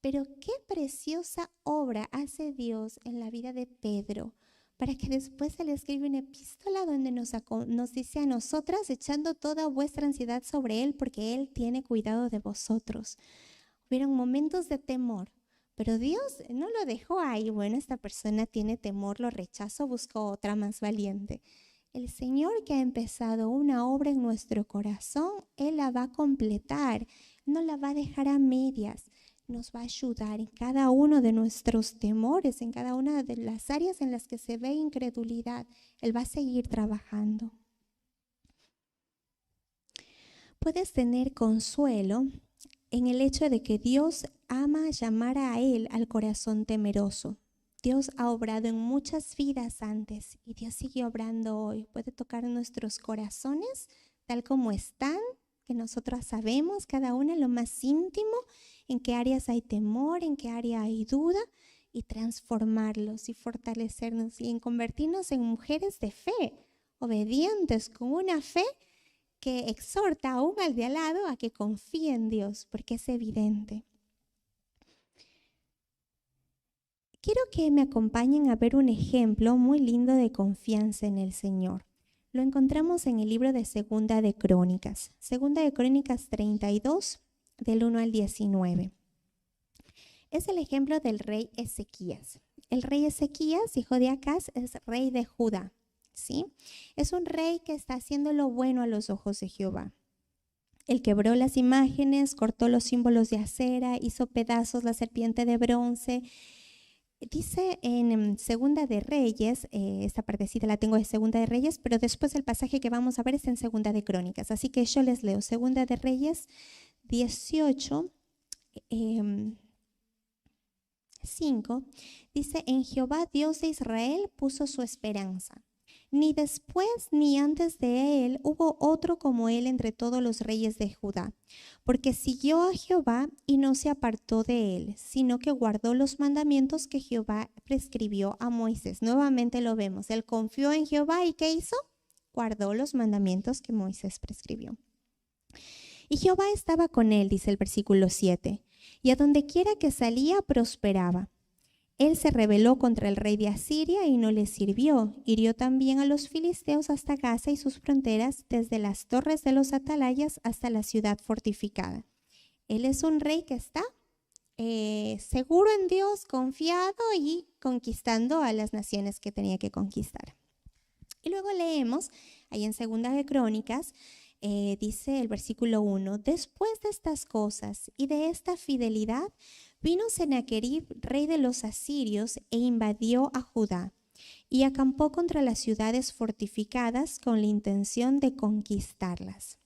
Pero qué preciosa obra hace Dios en la vida de Pedro, para que después se le escribe una epístola donde nos dice a nosotras, echando toda vuestra ansiedad sobre Él, porque Él tiene cuidado de vosotros. Hubieron momentos de temor, pero Dios no lo dejó ahí. Bueno, esta persona tiene temor, lo rechazó, buscó otra más valiente. El Señor que ha empezado una obra en nuestro corazón, Él la va a completar, no la va a dejar a medias. Nos va a ayudar en cada uno de nuestros temores, en cada una de las áreas en las que se ve incredulidad. Él va a seguir trabajando. Puedes tener consuelo en el hecho de que Dios ama llamar a Él al corazón temeroso. Dios ha obrado en muchas vidas antes y Dios sigue obrando hoy. Puede tocar nuestros corazones tal como están, que nosotros sabemos cada una lo más íntimo, en qué áreas hay temor, en qué área hay duda, y transformarlos y fortalecernos y en convertirnos en mujeres de fe, obedientes, con una fe que exhorta aún al de al lado a que confíe en Dios, porque es evidente. Quiero que me acompañen a ver un ejemplo muy lindo de confianza en el Señor. Lo encontramos en el libro de Segunda de Crónicas. Segunda de Crónicas 32, del 1 al 19. Es el ejemplo del rey Ezequías. El rey Ezequías, hijo de Acaz, es rey de Judá, ¿sí? Es un rey que está haciendo lo bueno a los ojos de Jehová. Él quebró las imágenes, cortó los símbolos de acera, hizo pedazos la serpiente de bronce. Dice en Segunda de Reyes, esta partecita la tengo de Segunda de Reyes, pero después el pasaje que vamos a ver es en Segunda de Crónicas. Así que yo les leo Segunda de Reyes 18, 5. Dice, en Jehová Dios de Israel puso su esperanza. Ni después ni antes de él hubo otro como él entre todos los reyes de Judá, porque siguió a Jehová y no se apartó de él, sino que guardó los mandamientos que Jehová prescribió a Moisés. Nuevamente lo vemos, él confió en Jehová y ¿qué hizo? Guardó los mandamientos que Moisés prescribió. Y Jehová estaba con él, dice el versículo 7, y a donde quiera que salía prosperaba. Él se rebeló contra el rey de Asiria y no le sirvió. Hirió también a los filisteos hasta Gaza y sus fronteras, desde las torres de los atalayas hasta la ciudad fortificada. Él es un rey que está seguro en Dios, confiado y conquistando a las naciones que tenía que conquistar. Y luego leemos, ahí en Segunda de Crónicas, dice el versículo 1, después de estas cosas y de esta fidelidad, vino Sennacherib, rey de los asirios, e invadió a Judá y acampó contra las ciudades fortificadas con la intención de conquistarlas.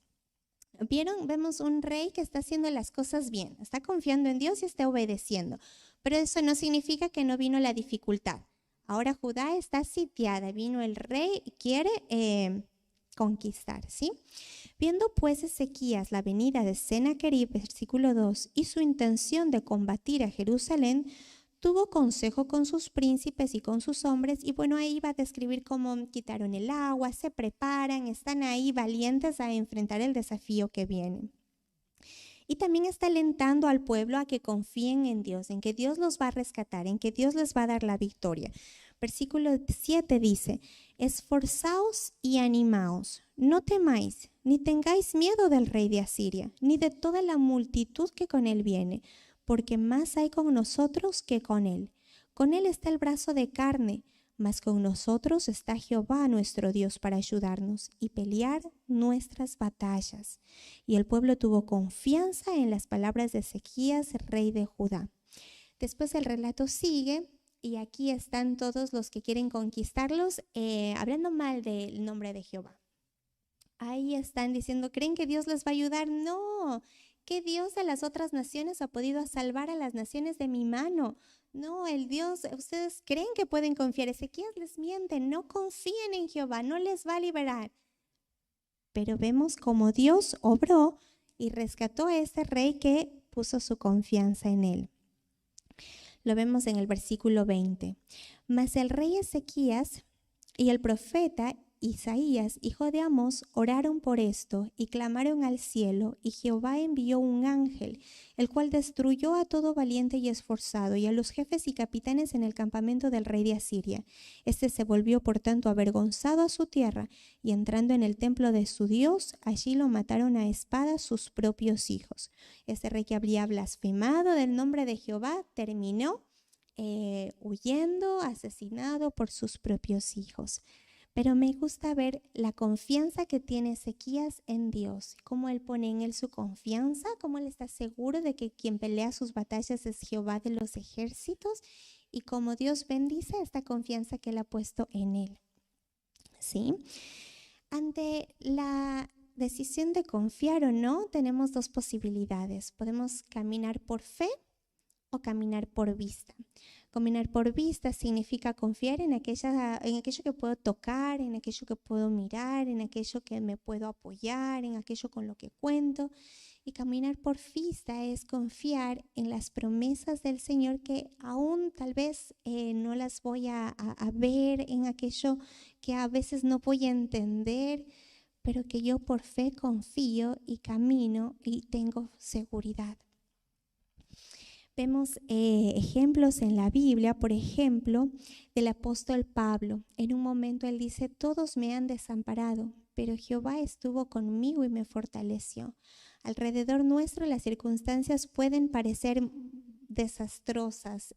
¿Vieron? Vemos un rey que está haciendo las cosas bien, está confiando en Dios y está obedeciendo, pero eso no significa que no vino la dificultad. Ahora Judá está sitiada, vino el rey y quiere conquistar, ¿sí? Viendo pues Ezequías la venida de Sennacherib, versículo 2, y su intención de combatir a Jerusalén, tuvo consejo con sus príncipes y con sus hombres, y bueno, ahí va a describir cómo quitaron el agua, se preparan, están ahí valientes a enfrentar el desafío que viene. Y también está alentando al pueblo a que confíen en Dios, en que Dios los va a rescatar, en que Dios les va a dar la victoria. Versículo 7 dice, esforzaos y animaos, no temáis, ni tengáis miedo del rey de Asiria, ni de toda la multitud que con él viene, porque más hay con nosotros que con él. Con él está el brazo de carne, mas con nosotros está Jehová nuestro Dios para ayudarnos y pelear nuestras batallas. Y el pueblo tuvo confianza en las palabras de Ezequías, rey de Judá. Después el relato sigue. Y aquí están todos los que quieren conquistarlos hablando mal del nombre de Jehová. Ahí están diciendo, ¿creen que Dios les va a ayudar? No, ¿qué Dios de las otras naciones ha podido salvar a las naciones de mi mano? No, el Dios, ustedes creen que pueden confiar. Ezequías les miente, no confíen en Jehová, no les va a liberar. Pero vemos cómo Dios obró y rescató a ese rey que puso su confianza en él. Lo vemos en el versículo 20. Mas el rey Ezequías y el profeta Isaías, hijo de Amós, oraron por esto y clamaron al cielo, y Jehová envió un ángel, el cual destruyó a todo valiente y esforzado, y a los jefes y capitanes en el campamento del rey de Asiria. Este se volvió por tanto avergonzado a su tierra, y entrando en el templo de su Dios, allí lo mataron a espada sus propios hijos. Este rey que había blasfemado del nombre de Jehová terminó huyendo, asesinado por sus propios hijos. Pero me gusta ver la confianza que tiene Ezequías en Dios, cómo él pone en él su confianza, cómo él está seguro de que quien pelea sus batallas es Jehová de los ejércitos y cómo Dios bendice esta confianza que él ha puesto en él. ¿Sí? Ante la decisión de confiar o no, tenemos dos posibilidades. Podemos caminar por fe o caminar por vista. Caminar por vista significa confiar en aquello que puedo tocar, en aquello que puedo mirar, en aquello que me puedo apoyar, en aquello con lo que cuento. Y caminar por vista es confiar en las promesas del Señor que aún tal vez no las voy a ver, en aquello que a veces no voy a entender, pero que yo por fe confío y camino y tengo seguridad. Vemos ejemplos en la Biblia, por ejemplo, del apóstol Pablo. En un momento él dice, todos me han desamparado, pero Jehová estuvo conmigo y me fortaleció. Alrededor nuestro las circunstancias pueden parecer desastrosas,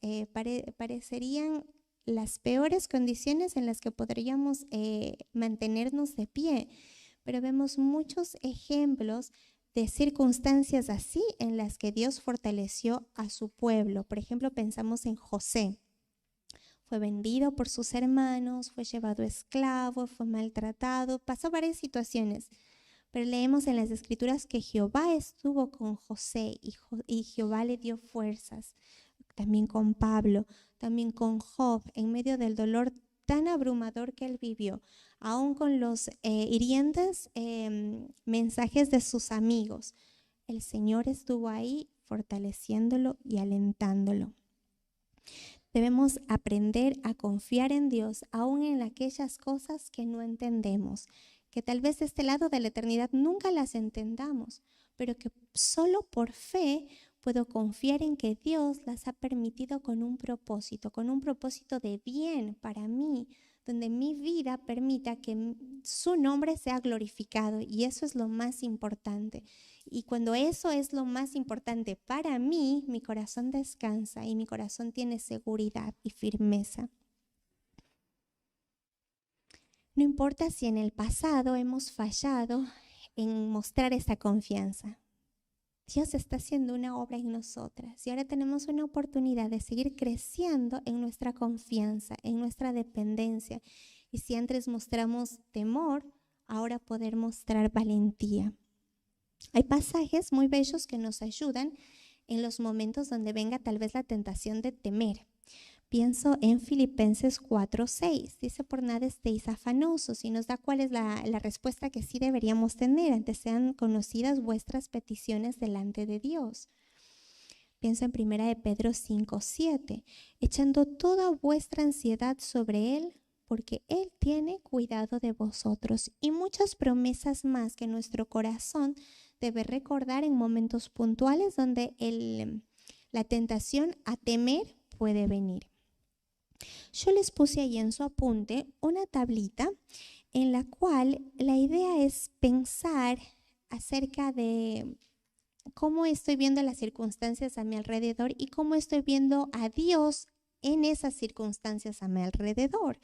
parecerían las peores condiciones en las que podríamos mantenernos de pie, pero vemos muchos ejemplos de circunstancias así en las que Dios fortaleció a su pueblo. Por ejemplo, pensamos en José. Fue vendido por sus hermanos, fue llevado esclavo, fue maltratado, pasó varias situaciones. Pero leemos en las Escrituras que Jehová estuvo con José y Jehová le dio fuerzas. También con Pablo, también con Job, en medio del dolor tan abrumador que él vivió, aún con los hirientes mensajes de sus amigos. El Señor estuvo ahí fortaleciéndolo y alentándolo. Debemos aprender a confiar en Dios, aún en aquellas cosas que no entendemos, que tal vez de este lado de la eternidad nunca las entendamos, pero que solo por fe puedo confiar en que Dios las ha permitido con un propósito de bien para mí, donde mi vida permita que su nombre sea glorificado, y eso es lo más importante. Y cuando eso es lo más importante para mí, mi corazón descansa y mi corazón tiene seguridad y firmeza. No importa si en el pasado hemos fallado en mostrar esa confianza. Dios está haciendo una obra en nosotras y ahora tenemos una oportunidad de seguir creciendo en nuestra confianza, en nuestra dependencia. Y si antes mostramos temor, ahora poder mostrar valentía. Hay pasajes muy bellos que nos ayudan en los momentos donde venga tal vez la tentación de temer. Pienso en Filipenses 4:6. Dice, por nada estéis afanosos, y nos da cuál es la respuesta que sí deberíamos tener. Antes sean conocidas vuestras peticiones delante de Dios. Pienso en 1 de Pedro 5:7. Echando toda vuestra ansiedad sobre Él, porque Él tiene cuidado de vosotros. Y muchas promesas más que nuestro corazón debe recordar en momentos puntuales donde la tentación a temer puede venir. Yo les puse ahí en su apunte una tablita en la cual la idea es pensar acerca de cómo estoy viendo las circunstancias a mi alrededor y cómo estoy viendo a Dios en esas circunstancias a mi alrededor.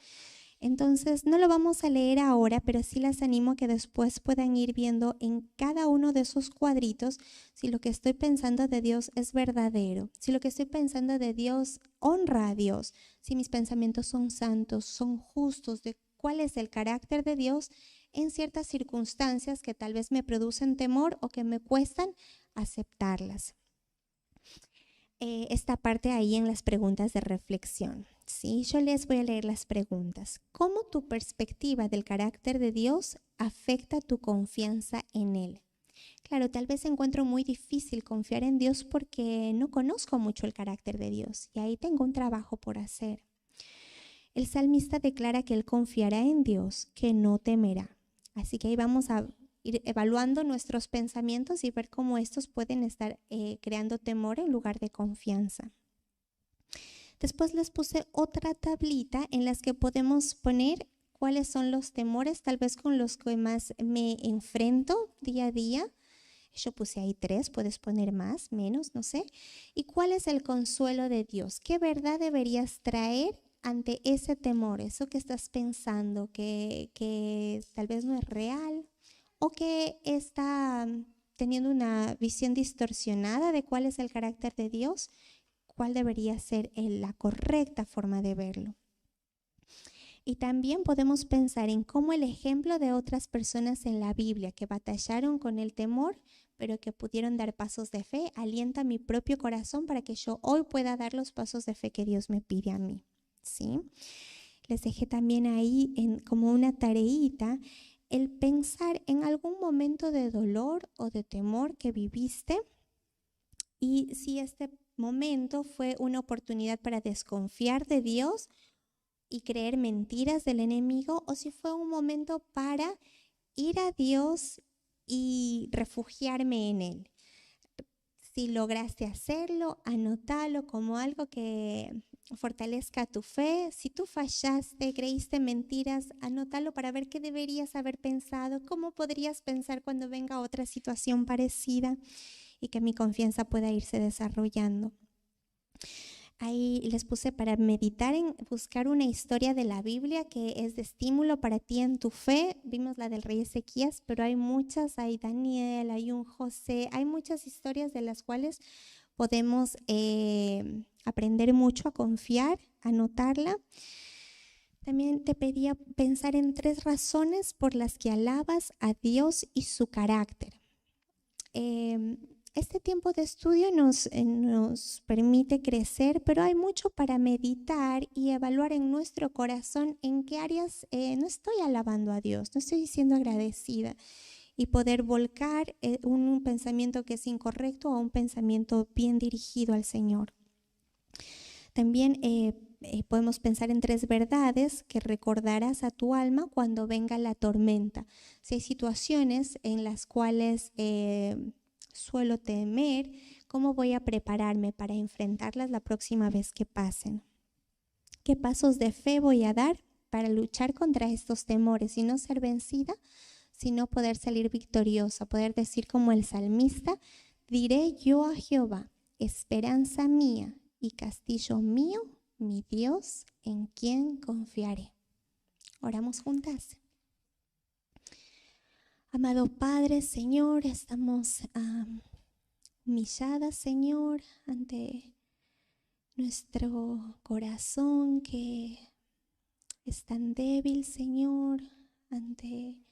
Entonces, no lo vamos a leer ahora, pero sí las animo a que después puedan ir viendo en cada uno de esos cuadritos si lo que estoy pensando de Dios es verdadero, si lo que estoy pensando de Dios honra a Dios, si mis pensamientos son santos, son justos, de cuál es el carácter de Dios en ciertas circunstancias que tal vez me producen temor o que me cuestan aceptarlas. Esta parte ahí en las preguntas de reflexión. Sí, yo les voy a leer las preguntas. ¿Cómo tu perspectiva del carácter de Dios afecta tu confianza en Él? Claro, tal vez encuentro muy difícil confiar en Dios porque no conozco mucho el carácter de Dios y ahí tengo un trabajo por hacer. El salmista declara que él confiará en Dios, que no temerá. Así que ahí vamos a ir evaluando nuestros pensamientos y ver cómo estos pueden estar creando temor en lugar de confianza. Después les puse otra tablita en las que podemos poner cuáles son los temores tal vez con los que más me enfrento día a día. Yo puse ahí 3, puedes poner más, menos, no sé. ¿Y cuál es el consuelo de Dios? ¿Qué verdad deberías traer ante ese temor? Eso que estás pensando que tal vez no es real o que está teniendo una visión distorsionada de cuál es el carácter de Dios. ¿Cuál debería ser la correcta forma de verlo? Y también podemos pensar en cómo el ejemplo de otras personas en la Biblia que batallaron con el temor, pero que pudieron dar pasos de fe, alienta mi propio corazón para que yo hoy pueda dar los pasos de fe que Dios me pide a mí, ¿sí? Les dejé también ahí como una tareita el pensar en algún momento de dolor o de temor que viviste y si este momento fue una oportunidad para desconfiar de Dios y creer mentiras del enemigo, o si fue un momento para ir a Dios y refugiarme en Él. Si lograste hacerlo, anótalo como algo que fortalezca tu fe. Si tú fallaste, creíste mentiras, anótalo para ver qué deberías haber pensado, cómo podrías pensar cuando venga otra situación parecida y que mi confianza pueda irse desarrollando. Ahí les puse para meditar en buscar una historia de la Biblia que es de estímulo para ti en tu fe. Vimos la del rey Ezequías, pero hay muchas, hay Daniel, hay un José, hay muchas historias de las cuales podemos aprender mucho a confiar, anotarla. También te pedía pensar en 3 razones por las que alabas a Dios y su carácter. Este tiempo de estudio nos permite crecer, pero hay mucho para meditar y evaluar en nuestro corazón en qué áreas no estoy alabando a Dios, no estoy siendo agradecida, y poder volcar un pensamiento que es incorrecto a un pensamiento bien dirigido al Señor. También podemos pensar en 3 verdades que recordarás a tu alma cuando venga la tormenta. Si hay situaciones en las cuales suelo temer, ¿cómo voy a prepararme para enfrentarlas la próxima vez que pasen? ¿Qué pasos de fe voy a dar para luchar contra estos temores y no ser vencida, sino poder salir victoriosa, poder decir como el salmista, diré yo a Jehová, esperanza mía y castillo mío, mi Dios, en quien confiaré? Oramos juntas. Amado Padre, Señor, estamos humilladas, Señor, ante nuestro corazón que es tan débil, Señor, ante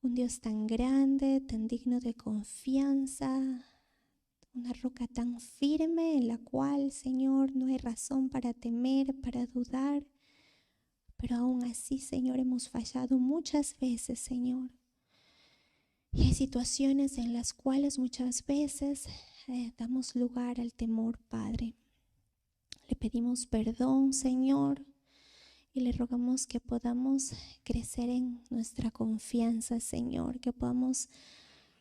un Dios tan grande, tan digno de confianza, una roca tan firme en la cual, Señor, no hay razón para temer, para dudar, pero aún así, Señor, hemos fallado muchas veces, Señor. Y hay situaciones en las cuales muchas veces damos lugar al temor, Padre. Le pedimos perdón, Señor, y le rogamos que podamos crecer en nuestra confianza, Señor, que podamos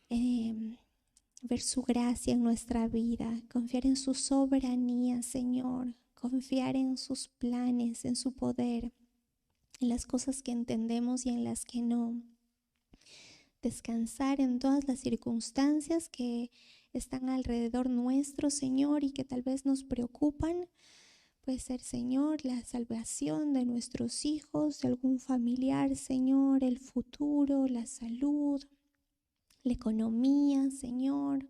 ver su gracia en nuestra vida, confiar en su soberanía, Señor, confiar en sus planes, en su poder, en las cosas que entendemos y en las que no. Descansar en todas las circunstancias que están alrededor nuestro, Señor, y que tal vez nos preocupan. Puede ser, Señor, la salvación de nuestros hijos, de algún familiar, Señor, el futuro, la salud, la economía, Señor,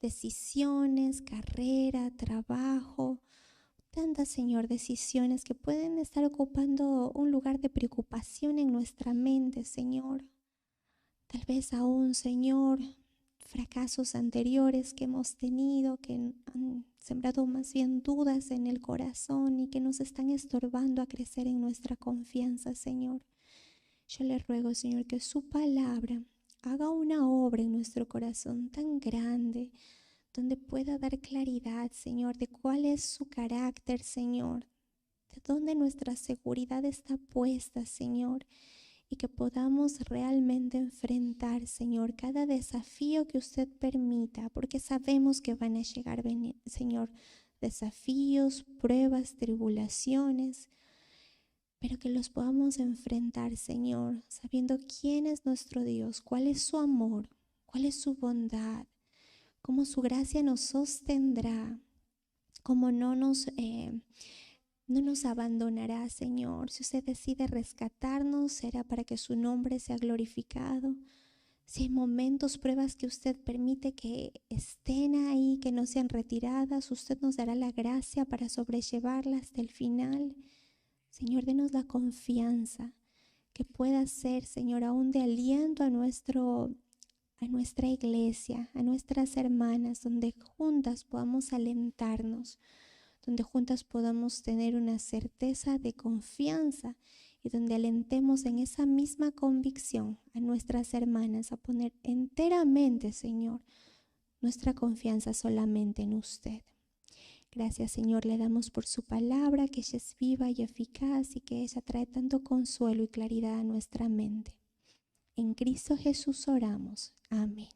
decisiones, carrera, trabajo. Tantas, Señor, decisiones que pueden estar ocupando un lugar de preocupación en nuestra mente, Señor. Tal vez aún, Señor, fracasos anteriores que hemos tenido, que han sembrado más bien dudas en el corazón y que nos están estorbando a crecer en nuestra confianza, Señor. Yo le ruego, Señor, que su palabra haga una obra en nuestro corazón tan grande, donde pueda dar claridad, Señor, de cuál es su carácter, Señor, de dónde nuestra seguridad está puesta, Señor, y que podamos realmente enfrentar, Señor, cada desafío que usted permita, porque sabemos que van a llegar, Señor, desafíos, pruebas, tribulaciones, pero que los podamos enfrentar, Señor, sabiendo quién es nuestro Dios, cuál es su amor, cuál es su bondad, cómo su gracia nos sostendrá, cómo no nos abandonará, Señor. Si usted decide rescatarnos, será para que su nombre sea glorificado. Si hay momentos, pruebas que usted permite que estén ahí, que no sean retiradas, usted nos dará la gracia para sobrellevarlas hasta el final. Señor, denos la confianza que pueda ser, Señor, aún de aliento a nuestra iglesia, a nuestras hermanas, donde juntas podamos alentarnos, donde juntas podamos tener una certeza de confianza y donde alentemos en esa misma convicción a nuestras hermanas a poner enteramente, Señor, nuestra confianza solamente en usted. Gracias, Señor, le damos por su palabra, que ella es viva y eficaz y que ella trae tanto consuelo y claridad a nuestra mente. En Cristo Jesús oramos. Amén.